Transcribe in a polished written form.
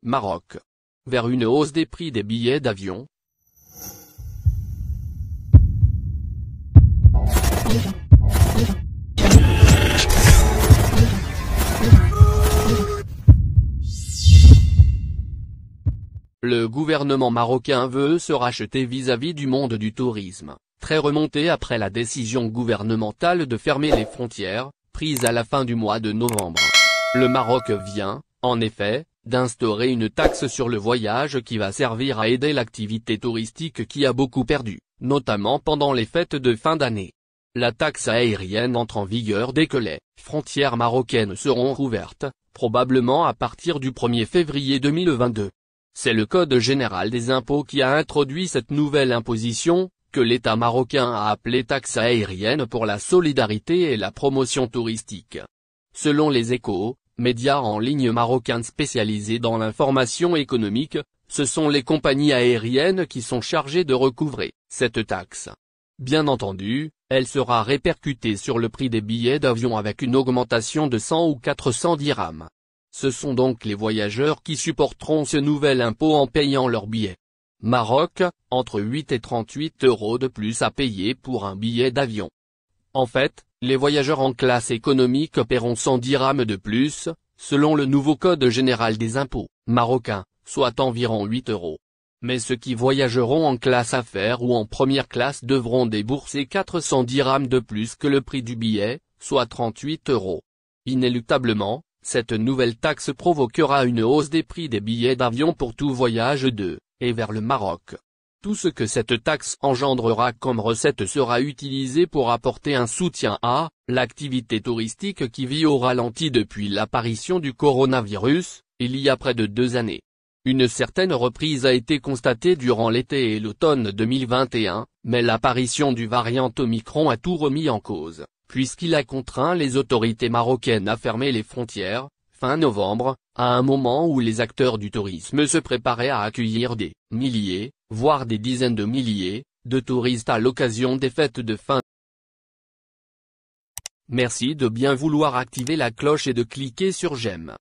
Maroc. Vers une hausse des prix des billets d'avion. Le gouvernement marocain veut se racheter vis-à-vis du monde du tourisme, très remonté après la décision gouvernementale de fermer les frontières, prise à la fin du mois de novembre. Le Maroc vient, en effet, d'instaurer une taxe sur le voyage qui va servir à aider l'activité touristique qui a beaucoup perdu, notamment pendant les fêtes de fin d'année. La taxe aérienne entre en vigueur dès que les frontières marocaines seront rouvertes, probablement à partir du 1er février 2022. C'est le Code général des impôts qui a introduit cette nouvelle imposition, que l'État marocain a appelée taxe aérienne pour la solidarité et la promotion touristique. Selon les Échos, médias en ligne marocains spécialisés dans l'information économique, ce sont les compagnies aériennes qui sont chargées de recouvrer cette taxe. Bien entendu, elle sera répercutée sur le prix des billets d'avion avec une augmentation de 100 ou 400 dirhams. Ce sont donc les voyageurs qui supporteront ce nouvel impôt en payant leurs billets. Maroc, entre 8 et 38 € de plus à payer pour un billet d'avion. En fait, les voyageurs en classe économique paieront 100 dirhams de plus, selon le nouveau Code général des impôts marocain, soit environ 8 €. Mais ceux qui voyageront en classe affaires ou en première classe devront débourser 400 dirhams de plus que le prix du billet, soit 38 €. Inéluctablement, cette nouvelle taxe provoquera une hausse des prix des billets d'avion pour tout voyage de et vers le Maroc. Tout ce que cette taxe engendrera comme recette sera utilisé pour apporter un soutien à l'activité touristique qui vit au ralenti depuis l'apparition du coronavirus, il y a près de 2 années. Une certaine reprise a été constatée durant l'été et l'automne 2021, mais l'apparition du variant Omicron a tout remis en cause, puisqu'il a contraint les autorités marocaines à fermer les frontières, fin novembre, à un moment où les acteurs du tourisme se préparaient à accueillir des milliers, voire des dizaines de milliers, de touristes à l'occasion des fêtes de fin. Merci de bien vouloir activer la cloche et de cliquer sur j'aime.